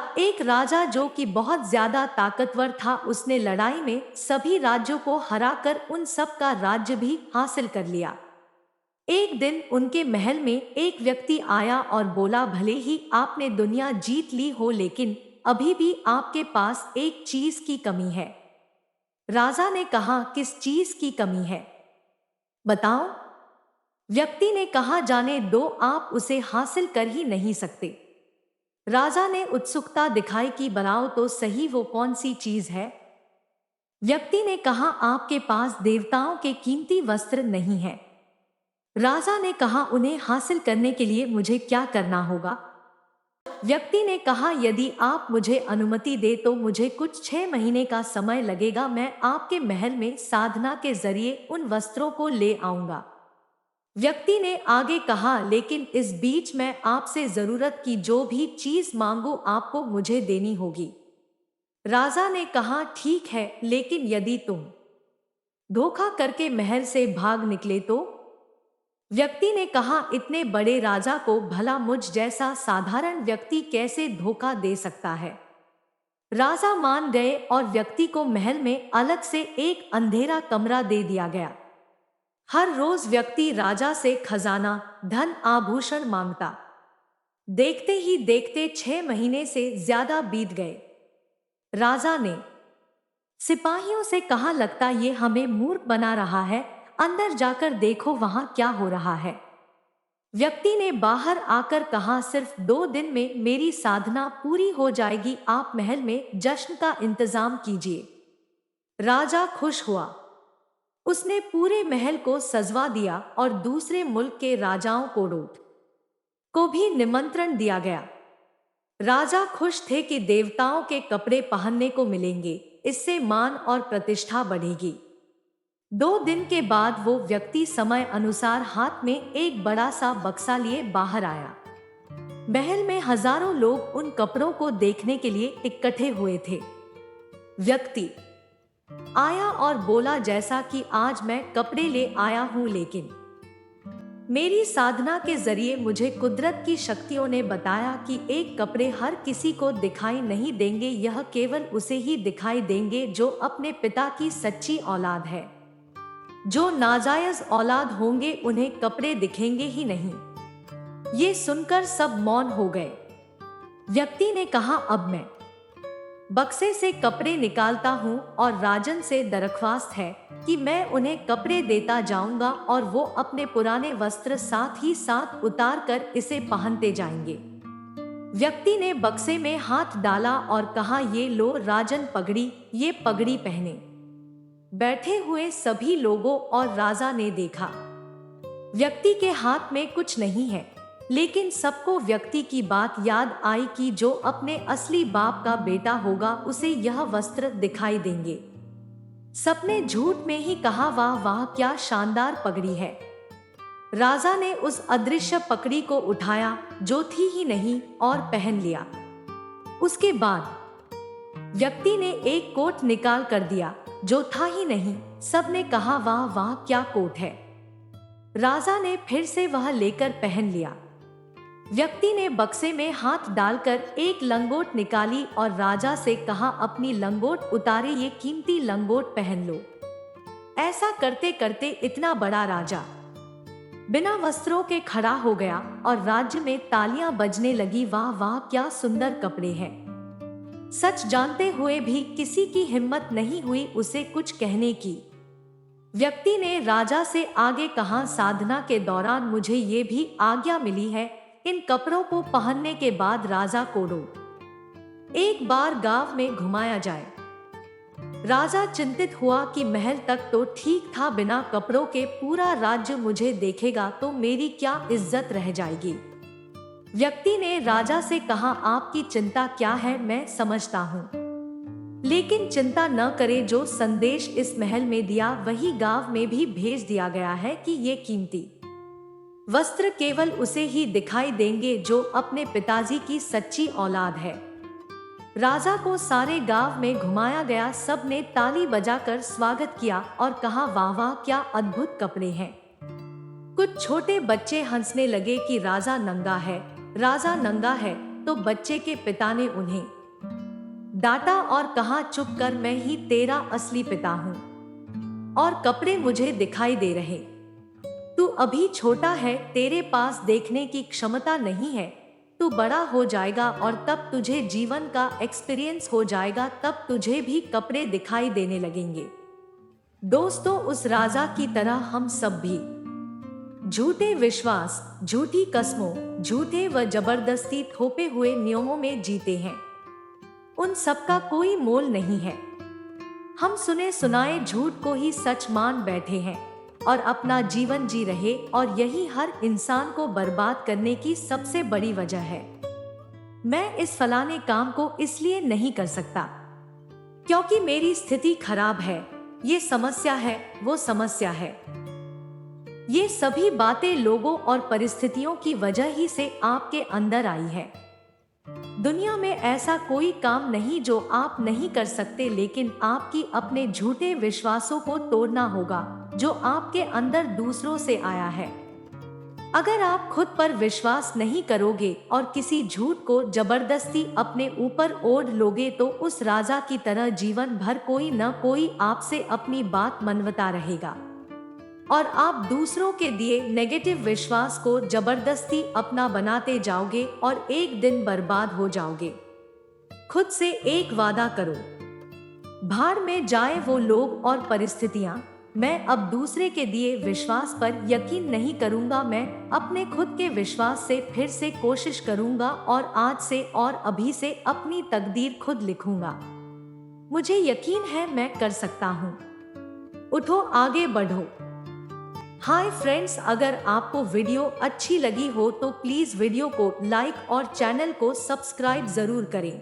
एक राजा जो कि बहुत ज्यादा ताकतवर था, उसने लड़ाई में सभी राज्यों को हराकर उन सब का राज्य भी हासिल कर लिया। एक दिन उनके महल में एक व्यक्ति आया और बोला, भले ही आपने दुनिया जीत ली हो, लेकिन अभी भी आपके पास एक चीज की कमी है। राजा ने कहा, किस चीज की कमी है, बताओ। व्यक्ति ने कहा, जाने दो, आप उसे हासिल कर ही नहीं सकते। राजा ने उत्सुकता दिखाई कि बताओ तो सही, वो कौन सी चीज है। व्यक्ति ने कहा, आपके पास देवताओं के कीमती वस्त्र नहीं है। राजा ने कहा, उन्हें हासिल करने के लिए मुझे क्या करना होगा। व्यक्ति ने कहा, यदि आप मुझे अनुमति दे तो मुझे कुछ 6 महीने का समय लगेगा। मैं आपके महल में साधना के जरिए उन वस्त्रों को ले आऊंगा। व्यक्ति ने आगे कहा, लेकिन इस बीच मैं आपसे जरूरत की जो भी चीज मांगू आपको मुझे देनी होगी। राजा ने कहा, ठीक है, लेकिन यदि तुम धोखा करके महल से भाग निकले तो। व्यक्ति ने कहा, इतने बड़े राजा को भला मुझ जैसा साधारण व्यक्ति कैसे धोखा दे सकता है। राजा मान गए और व्यक्ति को महल में अलग से एक अंधेरा कमरा दे दिया गया। हर रोज व्यक्ति राजा से खजाना, धन, आभूषण मांगता। देखते ही देखते 6 महीने से ज्यादा बीत गए। राजा ने सिपाहियों से कहा, लगता ये हमें मूर्ख बना रहा है, अंदर जाकर देखो वहां क्या हो रहा है। व्यक्ति ने बाहर आकर कहा, सिर्फ 2 दिन में मेरी साधना पूरी हो जाएगी, आप महल में जश्न का इंतजाम कीजिए। राजा खुश हुआ। उसने पूरे महल को सजवा दिया और दूसरे मुल्क के राजाओं को भी निमंत्रण दिया गया। राजा खुश थे कि देवताओं के कपड़े पहनने को मिलेंगे, इससे मान और प्रतिष्ठा बढ़ेगी। 2 दिन के बाद वो व्यक्ति समय अनुसार हाथ में एक बड़ा सा बक्सा लिए बाहर आया। महल में हजारों लोग उन कपड़ों को देखने के लिए इकट्ठे हुए थे। व्यक्ति आया और बोला, जैसा कि आज मैं कपड़े ले आया हूं, लेकिन मेरी साधना के जरिए मुझे कुदरत की शक्तियों ने बताया कि एक कपड़े हर किसी को दिखाई नहीं देंगे, यह केवल उसे ही दिखाई देंगे जो अपने पिता की सच्ची औलाद है। जो नाजायज औलाद होंगे उन्हें कपड़े दिखेंगे ही नहीं। ये सुनकर सब मौन हो गए। व्यक्ति ने कहा, अब मैं बक्से से कपड़े निकालता हूँ और राजन से दरख्वास्त है कि मैं उन्हें कपड़े देता जाऊंगा और वो अपने पुराने वस्त्र साथ ही साथ उतार कर इसे पहनते जाएंगे। व्यक्ति ने बक्से में हाथ डाला और कहा, ये लो राजन पगड़ी, ये पगड़ी पहने। बैठे हुए सभी लोगों और राजा ने देखा व्यक्ति के हाथ में कुछ नहीं है, लेकिन सबको व्यक्ति की बात याद आई कि जो अपने असली बाप का बेटा होगा उसे यह वस्त्र दिखाई देंगे। सबने झूठ में ही कहा, वाह वाह, क्या शानदार पगड़ी है। राजा ने उस अदृश्य पगड़ी को उठाया जो थी ही नहीं और पहन लिया। उसके बाद व्यक्ति ने एक कोट निकाल कर दिया जो था ही नहीं। सबने कहा, वाह वाह, क्या कोट है। राजा ने फिर से वह लेकर पहन लिया। व्यक्ति ने बक्से में हाथ डालकर एक लंगोट निकाली और राजा से कहा, अपनी लंगोट उतारे, ये कीमती लंगोट पहन लो। ऐसा करते करते इतना बड़ा राजा बिना वस्त्रों के खड़ा हो गया और राज्य में तालियां बजने लगी। वाह वाह, क्या सुंदर कपड़े हैं। सच जानते हुए भी किसी की हिम्मत नहीं हुई उसे कुछ कहने की। व्यक्ति ने राजा से आगे कहा, साधना के दौरान मुझे ये भी आज्ञा मिली है, इन कपड़ों को पहनने के बाद राजा को एक बार गांव में घुमाया जाए। राजा चिंतित हुआ कि महल तक तो ठीक था, बिना कपड़ों के पूरा राज्य मुझे देखेगा तो मेरी क्या इज्जत रह जाएगी। व्यक्ति ने राजा से कहा, आपकी चिंता क्या है मैं समझता हूँ, लेकिन चिंता न करे, जो संदेश इस महल में दिया वही गांव में भी भेज दिया गया है कि ये कीमती वस्त्र केवल उसे ही दिखाई देंगे जो अपने पिताजी की सच्ची औलाद है। राजा को सारे गांव में घुमाया गया। सब ने ताली बजाकर स्वागत किया और कहा, वाह वाह, क्या अद्भुत कपड़े हैं। कुछ छोटे बच्चे हंसने लगे कि राजा नंगा है, राजा नंगा है। तो बच्चे के पिता ने उन्हें डांटा और कहा, चुप कर, मैं ही तेरा असली पिता हूँ और कपड़े मुझे दिखाई दे रहे। तू अभी छोटा है, तेरे पास देखने की क्षमता नहीं है। तू बड़ा हो जाएगा और तब तुझे जीवन का एक्सपीरियंस हो जाएगा, तब तुझे भी कपड़े दिखाई देने लगेंगे। दोस्तों, उस राजा की तरह हम सब भी झूठे विश्वास, झूठी कस्मों, झूठे व जबरदस्ती थोपे हुए नियमों में जीते हैं। उन सब का कोई मोल नहीं है। हम सुने सुनाए झूठ को ही सच मान बैठे हैं और अपना जीवन जी रहे, और यही हर इंसान को बर्बाद करने की सबसे बड़ी वजह है। मैं इस फलाने काम को इसलिए नहीं कर सकता क्योंकि मेरी स्थिति खराब है, ये समस्या है, वो समस्या है। ये सभी बातें लोगों और परिस्थितियों की वजह ही से आपके अंदर आई है। दुनिया में ऐसा कोई काम नहीं जो आप नहीं कर सकते, लेकिन आपकी अपने झूठे विश्वासों को तोड़ना होगा जो आपके अंदर दूसरों से आया है। अगर आप खुद पर विश्वास नहीं करोगे और किसी झूठ को जबरदस्ती अपने ऊपर ओढ़ लोगे तो उस राजा की तरह जीवन भर कोई न कोई आपसे अपनी बात मनवाता रहेगा और आप दूसरों के दिए नेगेटिव विश्वास को जबरदस्ती अपना बनाते जाओगे और एक दिन बर्बाद हो जाओगे। खुद से एक वादा करो, भाड़ में जाए वो लोग और परिस्थितियां। मैं अब दूसरे के दिए विश्वास पर यकीन नहीं करूंगा। मैं अपने खुद के विश्वास से फिर से कोशिश करूंगा और आज से और अभी से अपनी तकदीर खुद लिखूंगा। मुझे यकीन है मैं कर सकता हूँ। उठो, आगे बढ़ो। हाय फ्रेंड्स, अगर आपको वीडियो अच्छी लगी हो तो प्लीज वीडियो को लाइक और चैनल को सब्सक्राइब जरूर करें।